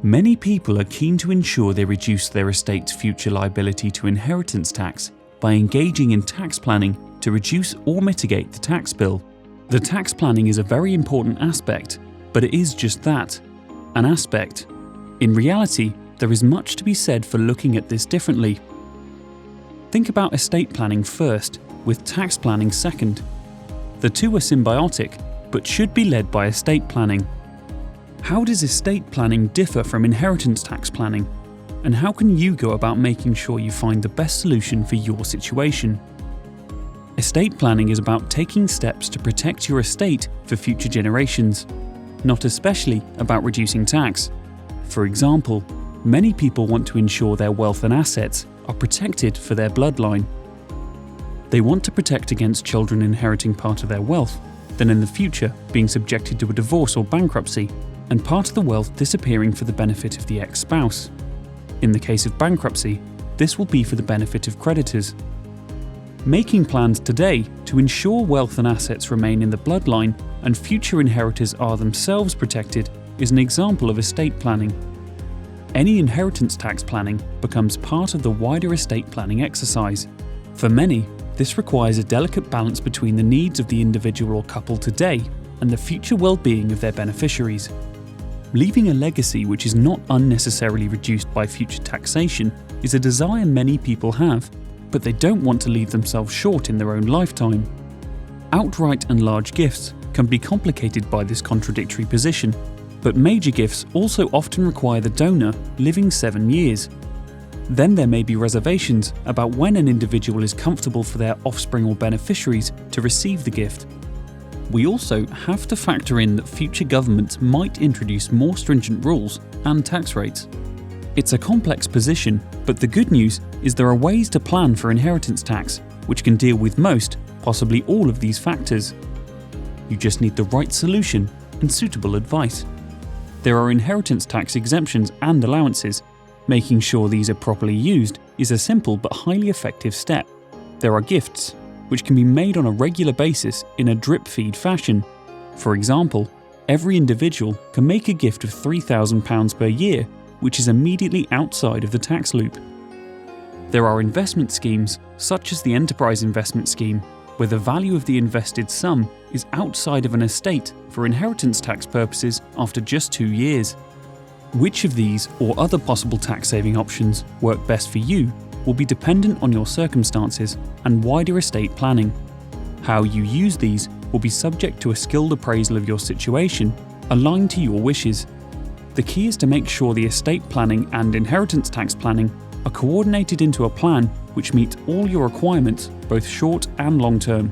Many people are keen to ensure they reduce their estate's future liability to inheritance tax by engaging in tax planning to reduce or mitigate the tax bill. The tax planning is a very important aspect, but it is just that, an aspect. In reality, there is much to be said for looking at this differently. Think about estate planning first, with tax planning second. The two are symbiotic, but should be led by estate planning. How does estate planning differ from inheritance tax planning? And how can you go about making sure you find the best solution for your situation? Estate planning is about taking steps to protect your estate for future generations, not especially about reducing tax. For example, many people want to ensure their wealth and assets are protected for their bloodline. They want to protect against children inheriting part of their wealth, then in the future being subjected to a divorce or bankruptcy, and part of the wealth disappearing for the benefit of the ex-spouse. In the case of bankruptcy, this will be for the benefit of creditors. Making plans today to ensure wealth and assets remain in the bloodline and future inheritors are themselves protected is an example of estate planning. Any inheritance tax planning becomes part of the wider estate planning exercise. For many, this requires a delicate balance between the needs of the individual or couple today and the future well-being of their beneficiaries. Leaving a legacy which is not unnecessarily reduced by future taxation is a desire many people have, but they don't want to leave themselves short in their own lifetime. Outright and large gifts can be complicated by this contradictory position, but major gifts also often require the donor living 7 years. Then there may be reservations about when an individual is comfortable for their offspring or beneficiaries to receive the gift. We also have to factor in that future governments might introduce more stringent rules and tax rates. It's a complex position, but the good news is there are ways to plan for inheritance tax, which can deal with most, possibly all of these factors. You just need the right solution and suitable advice. There are inheritance tax exemptions and allowances. Making sure these are properly used is a simple but highly effective step. There are gifts, which can be made on a regular basis in a drip feed fashion. For example, every individual can make a gift of £3,000 per year, which is immediately outside of the tax loop. There are investment schemes, such as the Enterprise Investment Scheme, where the value of the invested sum is outside of an estate for inheritance tax purposes after just 2 years. Which of these or other possible tax-saving options work best for you will be dependent on your circumstances and wider estate planning. How you use these will be subject to a skilled appraisal of your situation, aligned to your wishes. The key is to make sure the estate planning and inheritance tax planning are coordinated into a plan which meets all your requirements, both short and long term.